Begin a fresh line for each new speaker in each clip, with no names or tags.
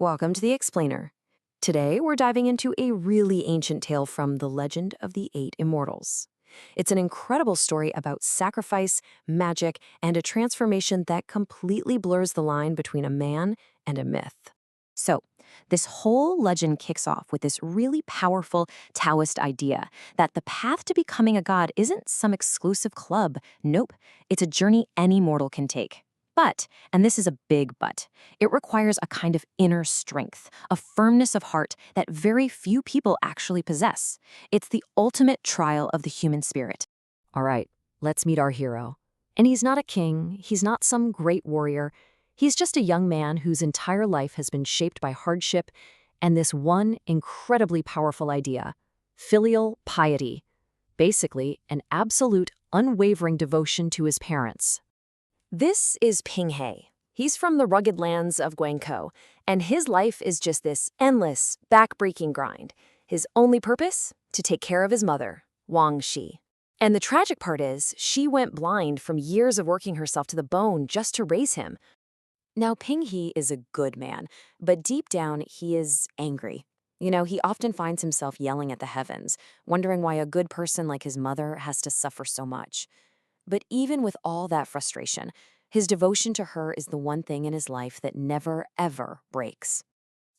welcome to the Explainer. Today, we're diving into a really ancient tale from the legend of the Eight Immortals. It's an incredible story about sacrifice, magic, and a transformation that completely blurs the line between a man and a myth. So, this whole legend kicks off with this really powerful Taoist idea that the path to becoming a god isn't some exclusive club. Nope, it's a journey any mortal can take. But, and this is a big but, it requires a kind of inner strength, a firmness of heart that very few people actually possess. It's the ultimate trial of the human spirit. All right, let's meet our hero. And he's not a king, he's not some great warrior. He's just a young man whose entire life has been shaped by hardship and this one incredibly powerful idea: filial piety. Basically, an absolute, unwavering devotion to his parents. This is Ping He. He's from the rugged lands of Guangzhou, and his life is just this endless, back-breaking grind. His only purpose? To take care of his mother, Wang Shi. And the tragic part is, she went blind from years of working herself to the bone just to raise him. Now, Ping He is a good man, but deep down, he is angry. He often finds himself yelling at the heavens, wondering why a good person like his mother has to suffer so much. But even with all that frustration, his devotion to her is the one thing in his life that never, ever breaks.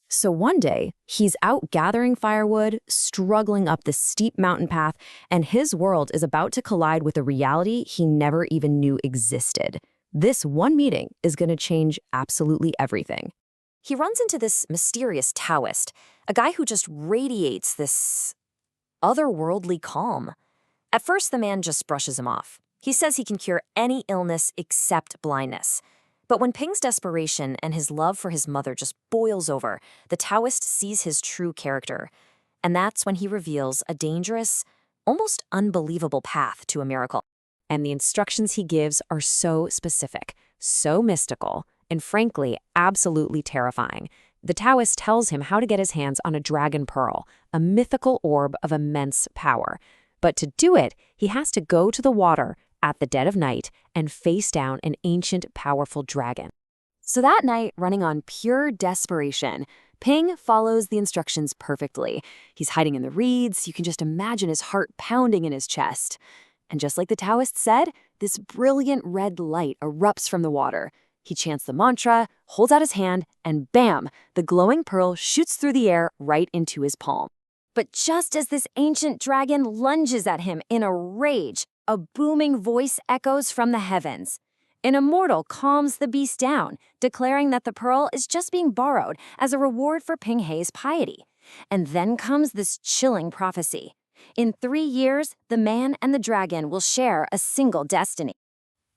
So one day, he's out gathering firewood, struggling up the steep mountain path, and his world is about to collide with a reality he never even knew existed. This one meeting is going to change absolutely everything. He runs into this mysterious Taoist, a guy who just radiates this otherworldly calm. At first, the man just brushes him off. He says he can cure any illness except blindness. But when Ping's desperation and his love for his mother just boils over, the Taoist sees his true character. And that's when he reveals a dangerous, almost unbelievable path to a miracle. And the instructions he gives are so specific, so mystical, and frankly, absolutely terrifying. The Taoist tells him how to get his hands on a dragon pearl, a mythical orb of immense power. But to do it, he has to go to the water at the dead of night and face down an ancient, powerful dragon. So that night, running on pure desperation, Ping follows the instructions perfectly. He's hiding in the reeds. You can just imagine his heart pounding in his chest. And just like the Taoist said, this brilliant red light erupts from the water. He chants the mantra, holds out his hand, and bam, the glowing pearl shoots through the air right into his palm. But just as this ancient dragon lunges at him in a rage, a booming voice echoes from the heavens. An immortal calms the beast down, declaring that the pearl is just being borrowed as a reward for Ping He's piety. And then comes this chilling prophecy. In 3 years, the man and the dragon will share a single destiny.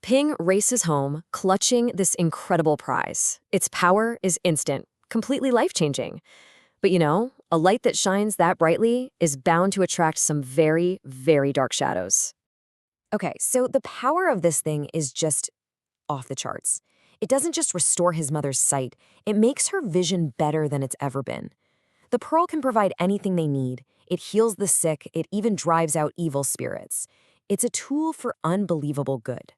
Ping races home, clutching this incredible prize. Its power is instant, completely life-changing. But a light that shines that brightly is bound to attract some very, very dark shadows. Okay, so the power of this thing is just off the charts. It doesn't just restore his mother's sight, it makes her vision better than it's ever been. The pearl can provide anything they need. It heals the sick, it even drives out evil spirits. It's a tool for unbelievable good.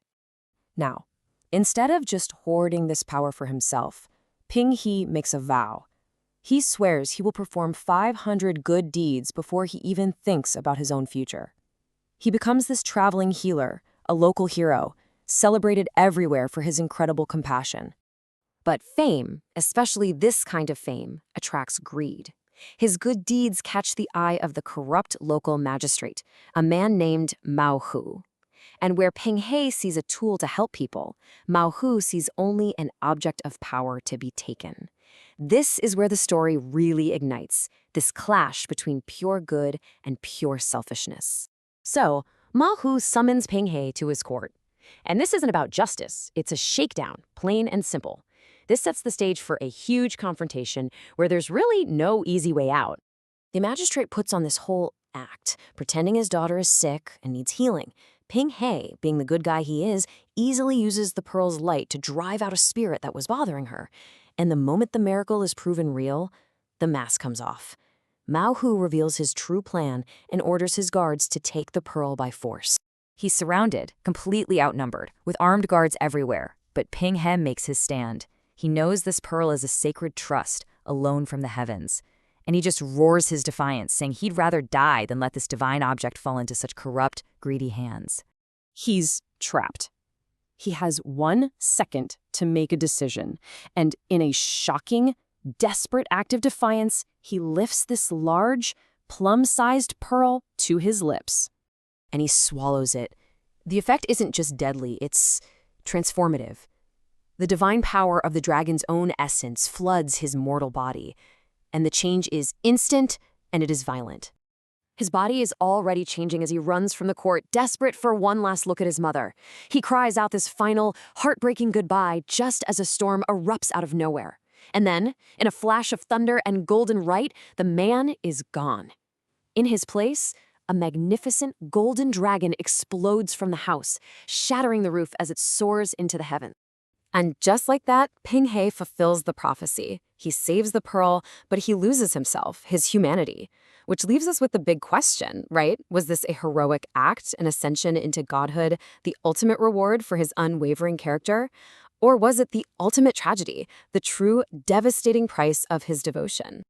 Now, instead of just hoarding this power for himself, Ping He makes a vow. He swears he will perform 500 good deeds before he even thinks about his own future. He becomes this traveling healer, a local hero, celebrated everywhere for his incredible compassion. But fame, especially this kind of fame, attracts greed. His good deeds catch the eye of the corrupt local magistrate, a man named Mao Hu. And where Ping He sees a tool to help people, Mao Hu sees only an object of power to be taken. This is where the story really ignites, this clash between pure good and pure selfishness. So, Mao Hu summons Ping He to his court. And this isn't about justice, it's a shakedown, plain and simple. This sets the stage for a huge confrontation where there's really no easy way out. The magistrate puts on this whole act, pretending his daughter is sick and needs healing. Ping He, being the good guy he is, easily uses the pearl's light to drive out a spirit that was bothering her. And the moment the miracle is proven real, the mask comes off. Mao Hu reveals his true plan and orders his guards to take the pearl by force. He's surrounded, completely outnumbered, with armed guards everywhere, but Ping He makes his stand. He knows this pearl is a sacred trust,
alone from the heavens. And he just roars his defiance, saying he'd rather die than let this divine object fall into such corrupt, greedy hands.
He's trapped. He has 1 second to make a decision, and in a shocking, desperate act of defiance, he lifts this large, plum-sized pearl to his lips. And he swallows it. The effect isn't just deadly, it's transformative. The divine power of the dragon's own essence floods his mortal body, and the change is instant and it is violent. His body is already changing as he runs from the court, desperate for one last look at his mother. He cries out this final, heartbreaking goodbye just as a storm erupts out of nowhere. And then, in a flash of thunder and golden light, the man is gone. In his place, a magnificent golden dragon explodes from the house, shattering the roof as it soars into the heavens. And just like that, Ping He fulfills the prophecy. He saves the pearl, but he loses himself, his humanity. Which leaves us with the big question, right? Was this a heroic act, an ascension into godhood, the ultimate reward for his unwavering character? Or was it the ultimate tragedy, the true devastating price of his devotion?